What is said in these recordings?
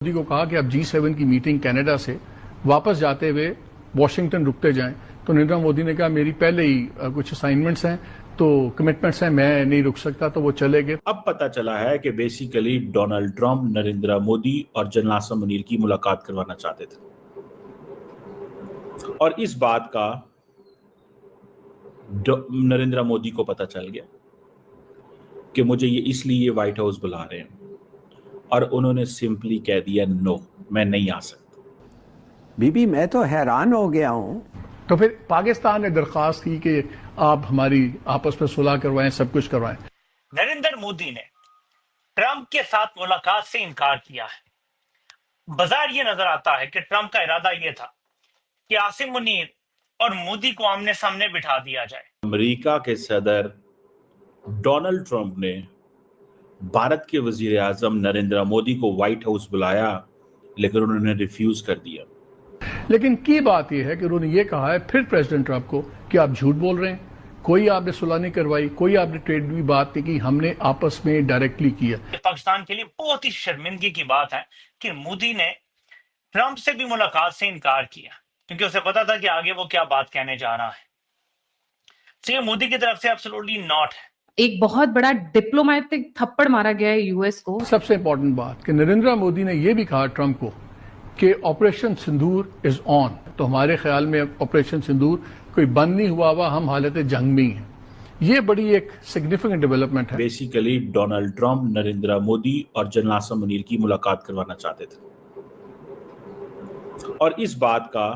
मोदी को कहा कि आप G7 की मीटिंग कनाडा से वापस जाते हुए वॉशिंगटन रुकते जाएं, तो नरेंद्र मोदी ने कहा मेरी पहले ही कुछ असाइनमेंट्स हैं, तो कमिटमेंट्स हैं, मैं नहीं रुक सकता, तो वो चले गए। अब पता चला है कि basically Donald Trump Narendra Modi और जनरल आसिम मुनीर की मुलाकात करवाना चाहते थे और इस बात का नरेंद्र मोदी को पता चल गया कि मुझे ये इसलिए व्हाइट हाउस बुला रहे हैं और उन्होंने सिंपली कह दिया नो, मैं नहीं आ सकता। बीबी मैं तो हैरान हो गया हूं। तो फिर पाकिस्तान ने दरखास्त की कि आप हमारी आपस में सुलह करवाएं, सब कुछ करवाएं। नरेंद्र मोदी ने ट्रंप के साथ मुलाकात से इनकार किया है। बाजार ये नजर आता है कि ट्रंप का इरादा ये था कि आसिम मुनीर और मोदी को आमने सामने बिठा दिया जाए। अमेरिका के सदर डोनाल्ड ट्रंप ने भारत के वजीर आजम नरेंद्र मोदी को व्हाइट हाउस बुलाया, लेकिन उन्होंने रिफ्यूज कर दिया। लेकिन की बात यह है कि उन्होंने ये कहा है फिर प्रेसिडेंट ट्रंप को कि आप झूठ बोल रहे हैं, कोई आपने सुलह नहीं करवाई, कोई आपने ट्रेड की बात नहीं की, हमने आपस में डायरेक्टली किया। पाकिस्तान के लिए बहुत ही शर्मिंदगी की बात है कि मोदी ने ट्रंप से भी मुलाकात से इनकार किया, क्योंकि उसे पता था कि आगे वो क्या बात कहने जा रहा है। तो ये मोदी की तरफ से एब्सोल्युटली नॉट है। एक बहुत बड़ा डिप्लोमेटिक थप्पड़ मारा गया है यूएस को। सबसे इंपॉर्टेंट बात कि नरेंद्र मोदी ने यह भी कहा ट्रंप को कि ऑपरेशन सिंदूर इज ऑन। तो हमारे ख्याल में ऑपरेशन सिंदूर कोई बंद नहीं हुआ, हम हालत जंग में ही हैं। ये बड़ी एक सिग्निफिकेंट डेवलपमेंट है। Basically Donald Trump Narendra Modi और जनरल आसिम मुनीर की मुलाकात करवाना चाहते थे और इस बात का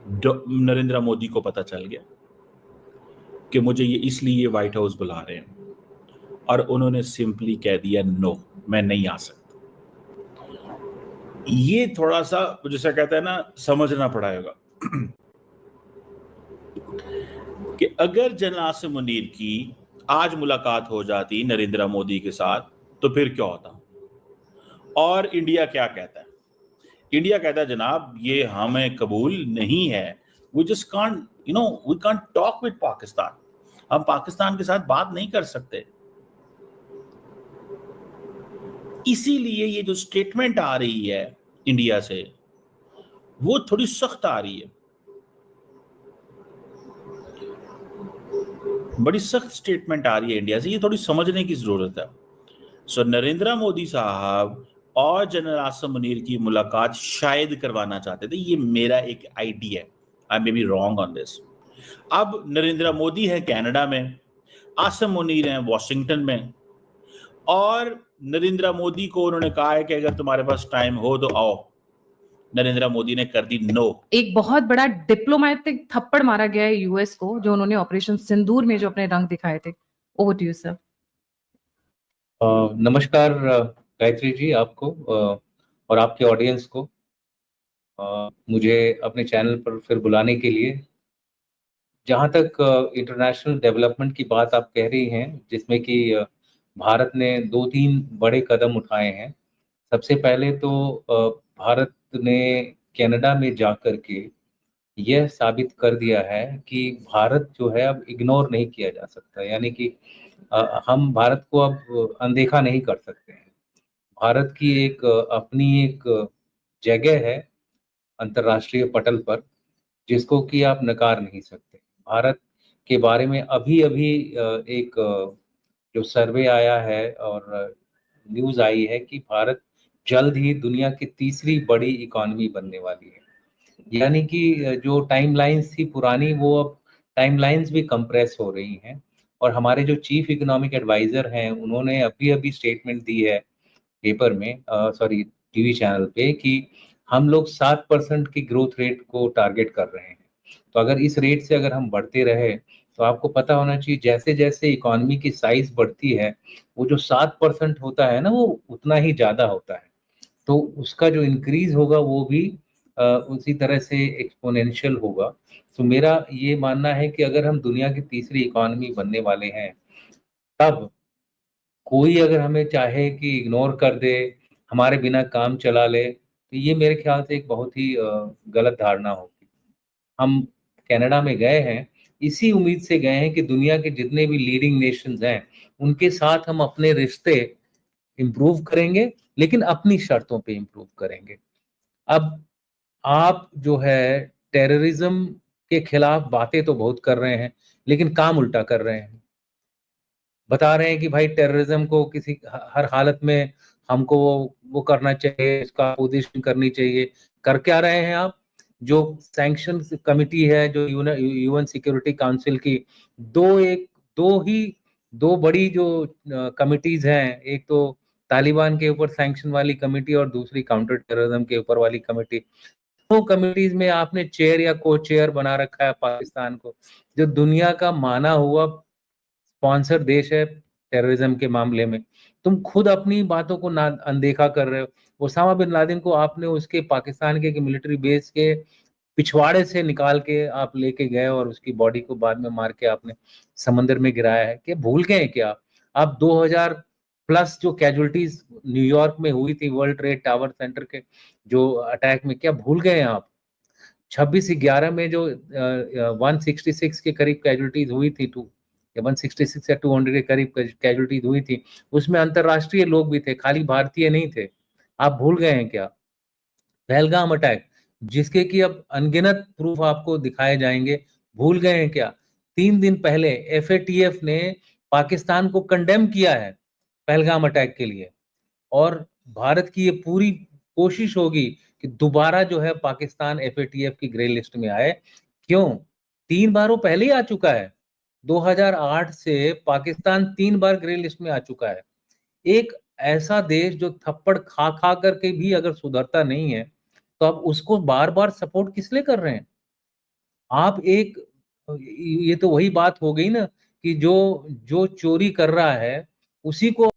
नरेंद्र मोदी को पता चल गया कि मुझे ये इसलिए व्हाइट हाउस बुला रहे हैं और उन्होंने सिंपली कह दिया नो, मैं नहीं आ सकता। ये थोड़ा सा जैसा कहते हैं ना, समझना पड़ेगा कि अगर जनरल आसिम मुनीर की आज मुलाकात हो जाती नरेंद्र मोदी के साथ तो फिर क्या होता। और इंडिया क्या कहता है? इंडिया कहता है जनाब ये हमें कबूल नहीं है, we just can't we can't talk with Pakistan, हम पाकिस्तान के साथ बात नहीं कर सकते। इसीलिए ये जो स्टेटमेंट आ रही है इंडिया से वो थोड़ी सख्त आ रही है, बड़ी सख्त स्टेटमेंट आ रही है इंडिया से, ये थोड़ी समझने की जरूरत है। सो नरेंद्र मोदी साहब और जनरल आसिम मुनीर की मुलाकात शायद करवाना चाहते थे, ये मेरा एक आइडिया है, I may be wrong on this. अब नरेंद्र मोदी है कनाडा में, आसिम मुनीर हैं वॉशिंगटन में, और नरेंद्र मोदी को उन्होंने कहा है कि अगर तुम्हारे पास टाइम हो तो आओ। नरेंद्र मोदी ने कर दी नो। एक बहुत बड़ा डिप्लोमेटिक थप्पड़ मारा गया है यूएस को, जो उन्होंने ऑपरेशन सिंदूर में जो अपने रंग दिखाए थे। Over to you sir. नमस्कार गायत्री जी, आपको और आपके ऑडियंस को मुझे अपने चैनल पर फिर बुलाने के लिए। जहाँ तक इंटरनेशनल डेवलपमेंट की बात आप कह रही हैं, जिसमें कि भारत ने 2-3 बड़े कदम उठाए हैं। सबसे पहले तो भारत ने कनाडा में जाकर के यह साबित कर दिया है कि भारत जो है अब इग्नोर नहीं किया जा सकता, यानी कि हम भारत को अब अनदेखा नहीं कर सकते हैं। भारत की एक अपनी एक जगह है अंतर्राष्ट्रीय पटल पर, जिसको कि आप नकार नहीं सकते। भारत के बारे में अभी अभी एक जो सर्वे आया है और न्यूज़ आई है कि भारत जल्द ही दुनिया की तीसरी बड़ी इकॉनमी बनने वाली है। यानी कि जो टाइमलाइंस थी पुरानी, वो अब टाइमलाइंस भी कंप्रेस हो रही हैं। और हमारे जो चीफ इकोनॉमिक एडवाइजर हैं, उन्होंने अभी अभी स्टेटमेंट दी है पेपर में, सॉरी टीवी चैनल पे, कि हम लोग 7% की ग्रोथ रेट को टारगेट कर रहे हैं। तो अगर इस रेट से अगर हम बढ़ते रहे तो आपको पता होना चाहिए जैसे जैसे इकोनॉमी की साइज बढ़ती है, वो जो 7% होता है ना, वो उतना ही ज़्यादा होता है। तो उसका जो इंक्रीज होगा वो भी उसी तरह से एक्सपोनेंशियल होगा। तो मेरा ये मानना है कि अगर हम दुनिया की तीसरी इकोनॉमी बनने वाले हैं, तब कोई अगर हमें चाहे कि इग्नोर कर दे, हमारे बिना काम चला ले, तो ये मेरे ख्याल से एक बहुत ही गलत धारणा होगी। हम कनाडा में गए हैं इसी उम्मीद से गए हैं कि दुनिया के जितने भी लीडिंग नेशंस हैं उनके साथ हम अपने रिश्ते इम्प्रूव करेंगे लेकिन अपनी शर्तों पे इम्प्रूव करेंगे। अब आप जो है टेररिज्म के खिलाफ बातें तो बहुत कर रहे हैं, लेकिन काम उल्टा कर रहे हैं। बता रहे हैं कि भाई टेररिज्म को किसी हर हालत में हमको वो करना चाहिए, इसका अपोजिशन करनी चाहिए। कर क्या रहे हैं आप? जो सैंक्शन कमिटी है, जो यूएन सिक्योरिटी काउंसिल की दो बड़ी जो कमिटीज हैं, एक तो तालिबान के ऊपर सैंक्शन वाली कमेटी और दूसरी काउंटर टेररिज्म के ऊपर वाली कमेटी, दोनों कमिटीज में आपने चेयर या को चेयर बना रखा है पाकिस्तान को, जो दुनिया का माना हुआ स्पॉन्सर देश है टेररिज्म के मामले में। तुम खुद अपनी बातों को अनदेखा कर रहे हो। ओसामा बिन लादेन को आपने उसके पाकिस्तान के मिलिट्री बेस के पिछवाड़े से निकाल के आप लेके गए और उसकी बॉडी को बाद में मार के आपने समंदर में गिराया है। क्या भूल गए क्या आप 2000 प्लस जो कैजुअलिटीज न्यूयॉर्क में हुई थी वर्ल्ड ट्रेड टावर सेंटर के जो अटैक में, क्या भूल गए आप? 26/11 में जो 166 के करीब कैजुअलिटीज हुई थी, 166 या 200 के करीब कैजुअलिटीज हुई थी, उसमें अंतरराष्ट्रीय लोग भी थे, खाली भारतीय नहीं थे। आप भूल गए हैं क्या? पहलगाम अटैक, जिसके कि अब अनगिनत प्रूफ आपको दिखाए जाएंगे, भूल गए हैं क्या? 3 दिन पहले FATF ने पाकिस्तान को कंडेम किया है पहलगाम अटैक के लिए, और भारत की ये पूरी कोशिश होगी कि दोबारा जो है पाकिस्तान FATF की ग्रे लिस्ट में आए। क्यों? 3 बार वो पहले ही आ चुका है। 2008 से पाकिस्तान 3 बार ग्रे लिस्ट में आ चुका है। एक ऐसा देश जो थप्पड़ खा खा करके भी अगर सुधरता नहीं है, तो आप उसको बार बार सपोर्ट किस लिए कर रहे हैं? आप ये तो वही बात हो गई ना कि जो चोरी कर रहा है उसी को